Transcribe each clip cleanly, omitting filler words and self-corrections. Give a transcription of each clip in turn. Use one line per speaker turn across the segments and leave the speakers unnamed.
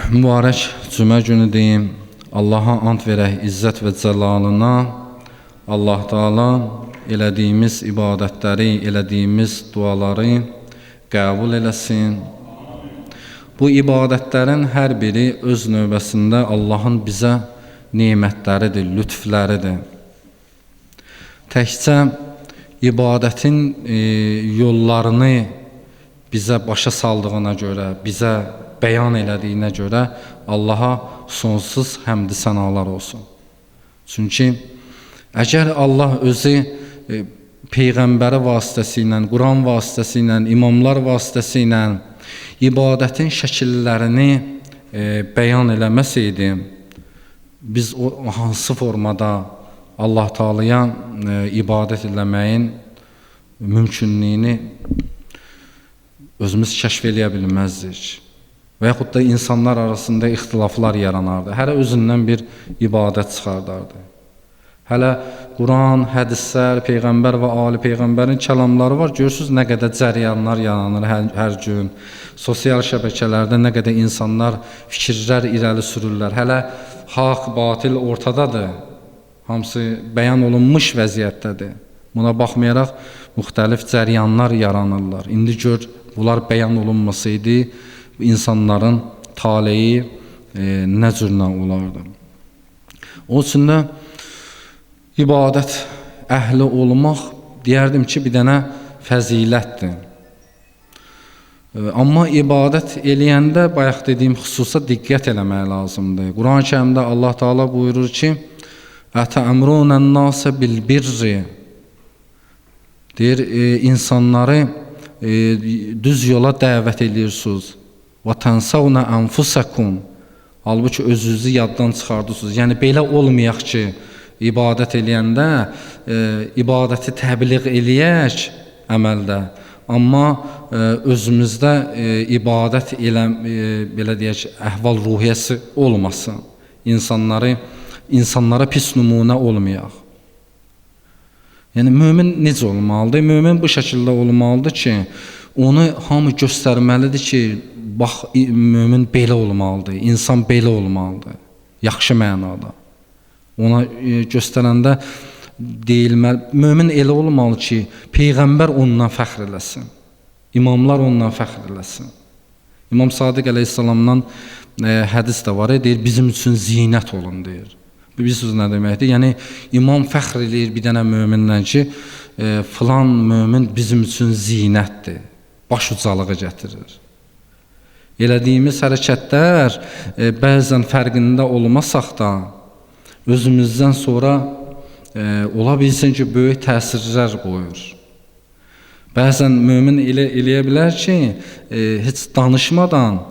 Mübarək cümə günü deyim, Allaha ant verək izzət və cəlalına. Allah Taala elədiyimiz ibadətləri, elədiyimiz duaları qəbul eləsin. Bu ibadətlərin hər biri öz növbəsində Allahın bizə nemətləridir, lütfləridir. Təkcə ibadətin yollarını bizə başa saldığına görə, bizə bəyan elədiyinə görə Allaha sonsuz həmd sənalar olsun. Çünki əgər Allah özü Peyğəmbəri vasitəsilə, Quran vasitəsilə, imamlar vasitəsilə ibadətin şəkillərini bəyan eləməsəydi, biz o hansı formada Allah Taala'ya ibadət eləməyin mümkünlüyünü özümüz kəşf eləyə bilməzdik. Və yaxud da insanlar arasında ixtilaflar yaranardı. Hələ özündən bir ibadət çıxardardı. Hələ Quran, hədislər, Peyğəmbər və Ali Peyğəmbərin kəlamları var. Görürsünüz nə qədər cəryanlar yaranır hər gün. Sosial şəbəkələrdə nə qədər insanlar fikirlər irəli sürürlər. Hələ haqq, batil ortadadır. Hamısı bəyan olunmuş vəziyyətdədir. Buna baxmayaraq müxtəlif cəryanlar yaranırlar. İndi gör, bunlar bəyan olunmasaydı, insanların taleyi nə cürlə olardı. O üçün də ibadət əhli olmaq, deyərdim ki, bir dənə fəzilətdir. Amma ibadət eləyəndə, bayaq dediyim xüsusa diqqət eləmək lazımdır. Quran-ı Kərimdə Allah Taala buyurur ki, "Ətəmrunən-nase bil-birri", deyir, insanları düz yola dəvət edirsiniz. Və tənsavna anfusakum, halbuki özünüzü yaddan çıxardırsınız. Yəni belə olmayaq ki, ibadət eləyəndə ibadəti təbliğ eləyək əməldə, amma özümüzdə ibadət belə deyək, əhval-ruhiyyəsi olmasın. İnsanlara pis nümunə olmayaq. Yəni mömin necə olmalıdır? Mömin bu şəkildə olmalıdır ki, onu hamı göstərməlidir ki, bax, mömin belə olmalıdır, insan belə olmalıdır, yaxşı mənada. Ona göstərəndə deyilməli, mömin elə olmalı ki, Peyğəmbər ondan fəxr eləsin, imamlar ondan fəxr eləsin. İmam Sadiq əleyhissalamdan hədis də var, deyir, bizim üçün zinət olun, deyir. Bilirsiniz nə deməkdir? Yəni, imam fəxr eləyir bir dənə mömindən ki, filan mömin bizim üçün zinətdir, baş ucalığı gətirir. Elədiyimiz hərəkətlər bəzən fərqində olmasaq da, özümüzdən sonra ola bilsin ki, böyük təsirlər qoyur. Bəzən mömin eləyə bilər ki, heç danışmadan,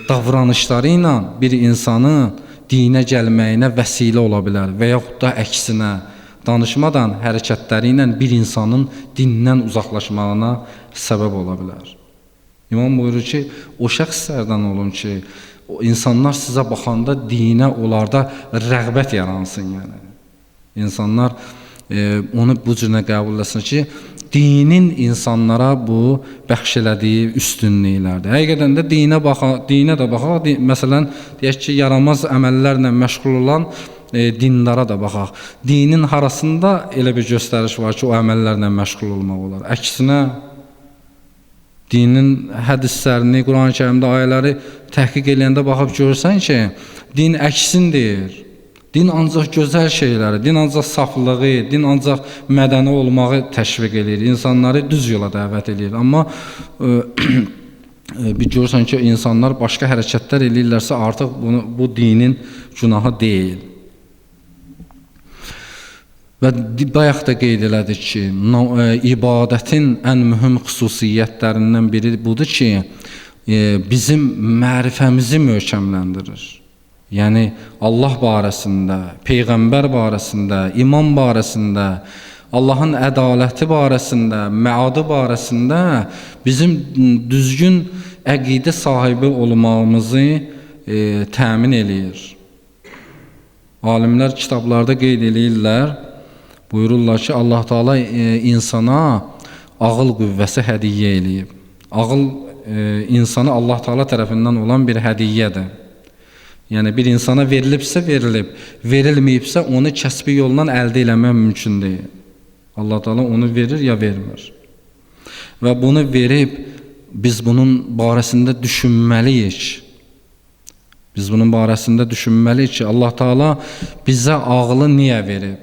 davranışları ilə bir insanın dinə gəlməyinə vəsilə ola bilər və yaxud da əksinə, danışmadan, hərəkətləri ilə bir insanın dindən uzaqlaşmağına səbəb ola bilər. İmam buyurur ki, o şəxslərdən olun ki, insanlar sizə baxanda dinə onlarda rəğbət yaransın. Yəni. İnsanlar onu bu cürlə qəbul etsin ki, dinin insanlara bu bəxş elədiyi üstünlüklərdir. Həqiqətən də dinə də baxaq, məsələn, deyək ki, yaramaz əməllərlə məşğul olan dinlara da baxaq. Dinin harasında elə bir göstəriş var ki, o əməllərlə məşğul olmaq olar. Əksinə, dinin hədislərini, Quran-ı Kərimdə ayələri təhqiq eləyəndə baxıb görürsən ki, din əksindir. Din ancaq gözəl şeyləri, din ancaq saflığı, din ancaq mədəni olmağı təşviq edir, insanları düz yola dəvət edir. Amma bir görürsən ki, insanlar başqa hərəkətlər eləyirlərsə, artıq bu dinin günahı deyil. Və bayaq da qeyd elədik ki, ibadətin ən mühüm xüsusiyyətlərindən biri budur ki, bizim mərifəmizi möhkəmləndirir. Yəni, Allah barəsində, Peyğəmbər barəsində, imam barəsində, Allahın ədaləti barəsində, məadı barəsində bizim düzgün əqidə sahibi olmağımızı təmin eləyir. Alimlər kitablarda qeyd eləyirlər, buyururlar ki, Allah Taala insana ağıl qüvvəsi hədiyyə eləyib. Ağıl insana Allah Taala tərəfindən olan bir hədiyyədir. Yəni bir insana verilibsə verilib, verilməyibsə onu kəsbi yolla əldə etmək mümkün deyil. Allah Taala onu verir ya vermir. Və bunu verib biz bunun barəsində düşünməliyik. Biz bunun barəsində düşünməliyik ki, Allah Taala bizə ağlı niyə verib?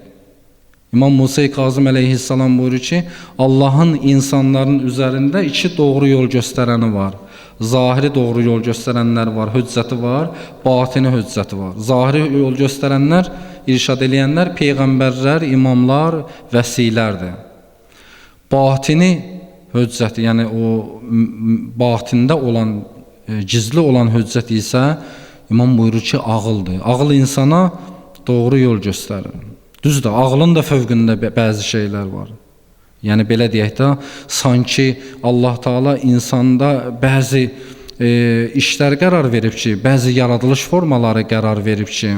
İmam Musa Kazım əleyhissalam buyurur ki, Allahın insanların üzərində iki doğru yol göstərəni var. Zahiri doğru yol göstərənlər var, hüccəti var, batini hüccəti var. Zahiri yol göstərənlər, irşad eləyənlər peyğəmbərlər, imamlar, vəsilərdir. Batini hüccəti, yəni o batində olan, gizli olan hüccət isə İmam buyurur ki, ağıldır. Ağıl insana doğru yol göstərir. Düzdür, ağlın da fövqündə bəzi şeylər var. Yəni belə deyək də, sanki Allah Taala insanda bəzi işlər qərar verib ki, bəzi yaradılış formaları qərar verib ki,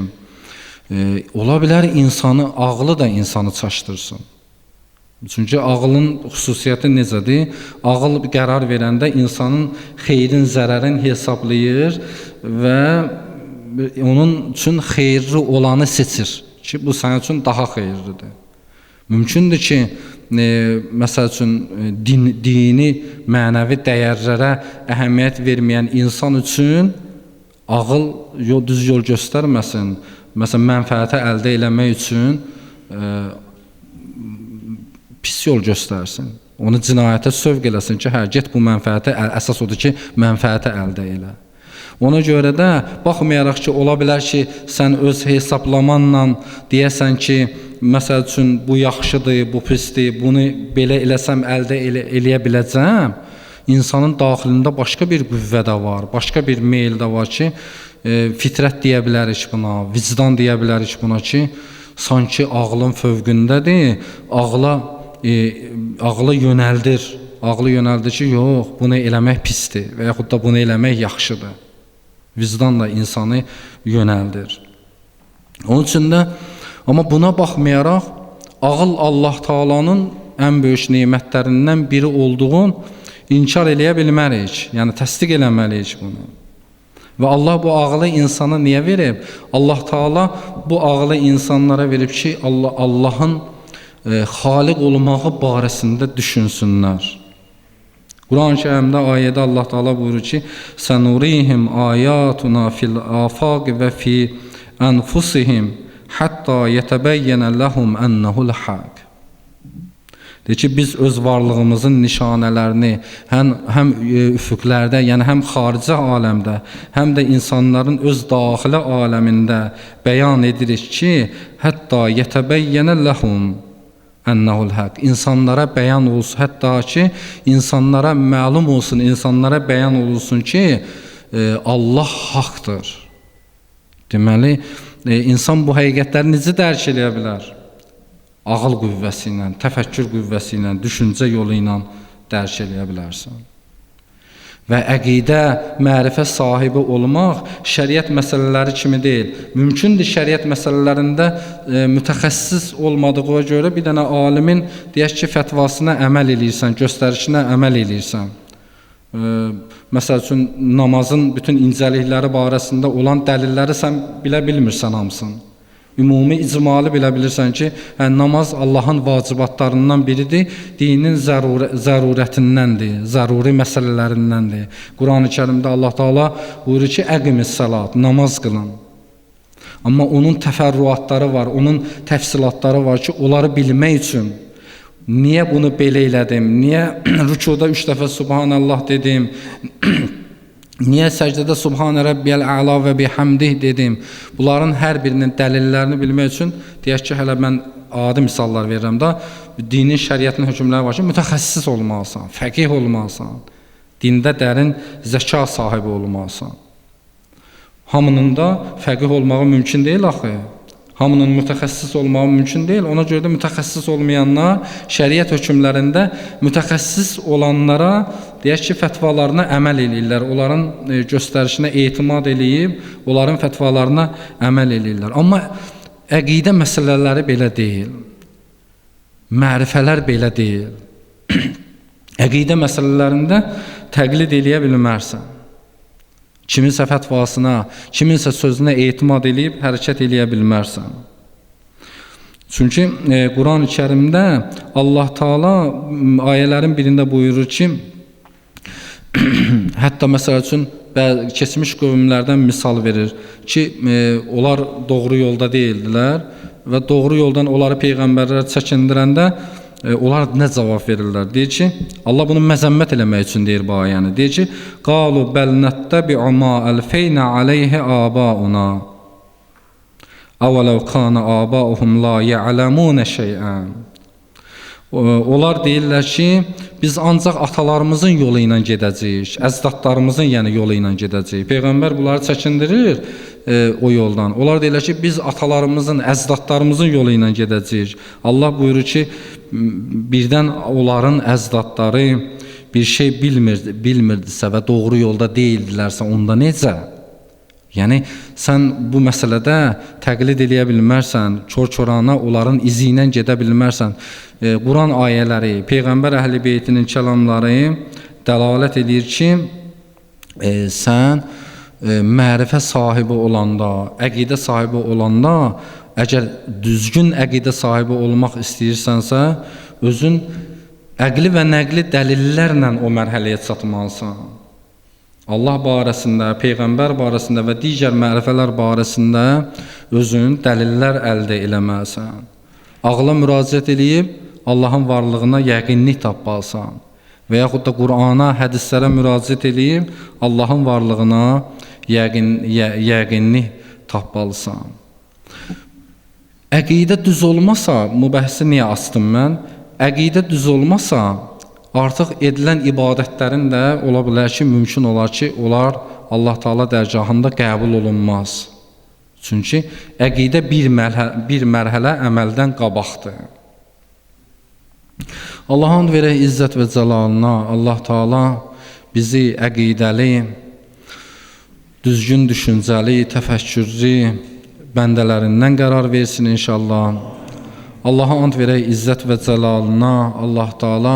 ola bilər insanı, ağlı da insanı çaşdırsın. Çünki ağlın xüsusiyyəti necədir? Ağıl qərar verəndə insanın xeyrin, zərərin hesablayır və onun üçün xeyirli olanı seçir ki, bu sənin üçün daha xeyirlidir. Mümkündür ki, məsəl üçün dini, mənəvi dəyərlərə əhəmiyyət verməyən insan üçün ağıl düz yol göstərməsin. Məsələn, mənfəətə əldə eləmək üçün pis yol göstərsin. Onu cinayətə sövq eləsin ki, hə, get bu mənfəətə, əsas odur ki, mənfəətə əldə elə. Ona görə də, baxmayaraq ki, ola bilər ki, sən öz hesablamanla deyəsən ki, məsəl üçün, bu yaxşıdır, bu pisdir, bunu belə eləsəm əldə eləyə biləcəm. İnsanın daxilində başqa bir qüvvə də var, başqa bir meyl də var ki, fitrət deyə bilərik buna, vicdan deyə bilərik buna ki, sanki ağlın fövqündədir, ağlı yönəldir. Ağlı yönəldir ki, yox, bunu eləmək pisdir və yaxud da bunu eləmək yaxşıdır. Vicdan da insanı yönəldir. Onun üçün də, amma buna baxmayaraq, ağıl Allah Taalanın ən böyük nemətlərindən biri olduğunu inkar eləyə bilmərik. Yəni, təsdiq eləməliyik bunu. Və Allah bu ağlı insana niyə verib? Allah Taala bu ağlı insanlara verib ki, Allahın xaliq olmağı barəsində düşünsünlər. Quran-ı Kərimdə ayədə Allah Taala buyurur ki, "Sənurihim ayatuna fil afaq və fi anfusihim hatta yetəbəyyənə lahum ennehu'l haq." Deyir ki, biz öz varlığımızın nişanələrini həm üfüqlərdə, yəni həm xarici aləmdə, həm də insanların öz daxili aləmində bəyan edirik ki, hətta yetəbəyyənə lahum ennehu'l haq. İnsanlara bəyan olsun, hətta ki, insanlara məlum olsun, insanlara bəyan olunsun ki, Allah haqdır. Deməli, insan bu həqiqətləri necə dərk edə bilər? Ağıl qüvvəsi ilə, təfəkkür qüvvəsi ilə, düşüncə yolu ilə dərk edə bilərsən. Və əqidə, mərifət sahibi olmaq şəriət məsələləri kimi deyil. Mümkündür şəriət məsələlərində mütəxəssis olmadığı görə bir dənə alimin deyək ki, fətvasına əməl eləyirsən, göstərişinə əməl eləyirsən. Məsəl üçün, namazın bütün incəlikləri barəsində olan dəlilləri sən bilə bilmirsən hamısını. Ümumi icmalı bilə bilirsən ki, namaz Allahın vacibatlarından biridir, dinin zərurətindəndir, zəruri məsələlərindəndir. Quran-ı Kərimdə Allah Taala buyurur ki, əqimis-salat, namaz qılın. Amma onun təfərrüatları var, onun təfsilatları var ki, onları bilmək üçün niyə bunu belə elədim, niyə rükuda 3 dəfə Subhanallah dedim, niyə səcdədə Subhanə Rabbiyəl Əla və bihamdih dedim? Bunların hər birinin dəlillərini bilmək üçün deyək ki, hələ mən adi misallar verirəm də, dinin, şəriətin hökmləri var ki, mütəxəssis olmalısan, fəqih olmalısan, dində dərin zəka sahibi olmalısan. Hamının da fəqih olmağı mümkün deyil axı. Hamının mütəxəssis olmağı mümkün deyil. Ona görə də mütəxəssis olmayanlar şəriət hökmlərində mütəxəssis olanlara deyək ki, fətvalarına əməl eləyirlər. Onların göstərişinə etimad eləyib, onların fətvalarına əməl eləyirlər. Amma əqidə məsələləri belə deyil. Mərifələr belə deyil. Əqidə məsələlərində təqlid eləyə bilmərsən. Kiminsə fətvasına, kiminsə sözünə etimad edib hərəkət eləyə bilmərsən. Çünki Quran-ı Kərimdə Allah Taala ayələrin birində buyurur ki, hətta məsəl üçün keçmiş qövmlərdən misal verir ki, onlar doğru yolda deyildilər və doğru yoldan onları peyğəmbərlər çəkindirəndə onlar nə cavab verirlər? Deyir ki, Allah bunu məzəmmət eləmək üçün deyir bu ayəni. Deyir ki, qalu bəl nəttəbi'u ma alfeyna aleyhi abauna avələv kana abauhum la ya'lamun şey'an. Onlar deyirlər ki, biz ancaq atalarımızın yolu ilə gedəcəyik, əzdadlarımızın yəni yolu ilə gedəcəyik. Peyğəmbər bunları çəkindirir o yoldan. Onlar deyirlər ki, biz atalarımızın, əzdadlarımızın yolu ilə gedəcəyik. Allah buyurur ki, birdən onların əzdadları bir şey bilmirdisə və doğru yolda deyildilərsə, onda necə? Yəni, sən bu məsələdə təqlid eləyə bilmərsən, kör-körana onların izi ilə gedə bilmərsən. Quran ayələri, Peyğəmbər Əhl-i Beytinin kəlamları dəlalət edir ki, sən mərifə sahibi olanda, əqidə sahibi olanda, əgər düzgün əqidə sahibi olmaq istəyirsənsə, özün əqli və nəqli dəlillərlə o mərhələyə çatmalısan. Allah barəsində, Peyğəmbər barəsində və digər mərifələr barəsində özün dəlillər əldə eləməlisən. Ağla müraciət edib Allahın varlığına yəqinlik tapmalısan və yaxud da Qur'ana, hədislərə müraciət edib Allahın varlığına yəqinlik tapmalısan. Əqidə düz olmasa, bu bəhsi niyə açdım mən? Əqidə düz olmasa, artıq edilən ibadətlərin də ola bilər ki, mümkün olar ki, onlar Allah Taala dərgahında qəbul olunmaz. Çünki əqidə bir mərhələ əməldən qabaqdır. Allahın verək izzət və cəlalına, Allah Taala bizi əqidəli, düzgün düşüncəli, təfəkkürlü bəndələrindən qərar versin inşallah. Allaha and verək izzət və cəlalına, Allah Taala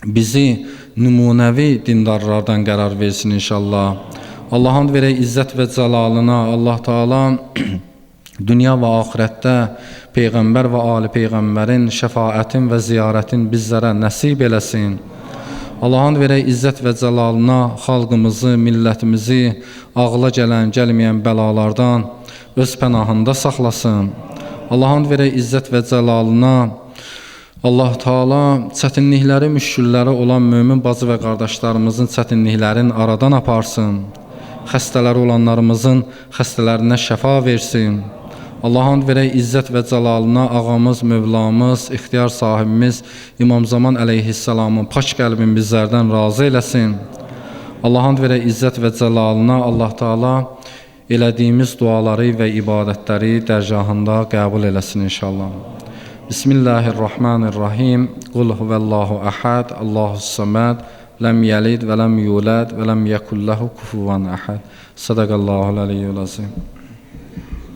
bizi nümunəvi dindarlardan qərar versin inşallah. Allaha and verək izzət və cəlalına, Allah Taala dünya və axirətdə Peyğəmbər və ali Peyğəmbərin şəfaətin və ziyarətin bizlərə nəsib eləsin. Allaha and verək izzət və cəlalına xalqımızı, millətimizi ağla gələn, gəlməyən bəlalardan öz pənahında saxlasın. Allaha and verək izzət və cəlalına Allah Taala çətinlikləri, müşkülləri olan mömin bacı və qardaşlarımızın çətinliklərini aradan aparsın. Xəstələri olanlarımızın xəstələrinə şəfa versin. Allaha and verək izzət və cəlalına ağamız, Mövlamız, ixtiyar sahibimiz İmam Zaman əleyhissalamın pak qəlbini bizlərdən razı eləsin. Allaha and verək izzət və cəlalına Allah Taala elədiyimiz duaları və ibadətləri dərgahında qəbul eləsin inşallah. Bismillahirrahmanirrahim. Qul huvallahu ahad, Allahus samad, lem yelid və lem yulad və lem yekul lahu kufuvan ahad. Sadaqallahul aliyyul azim.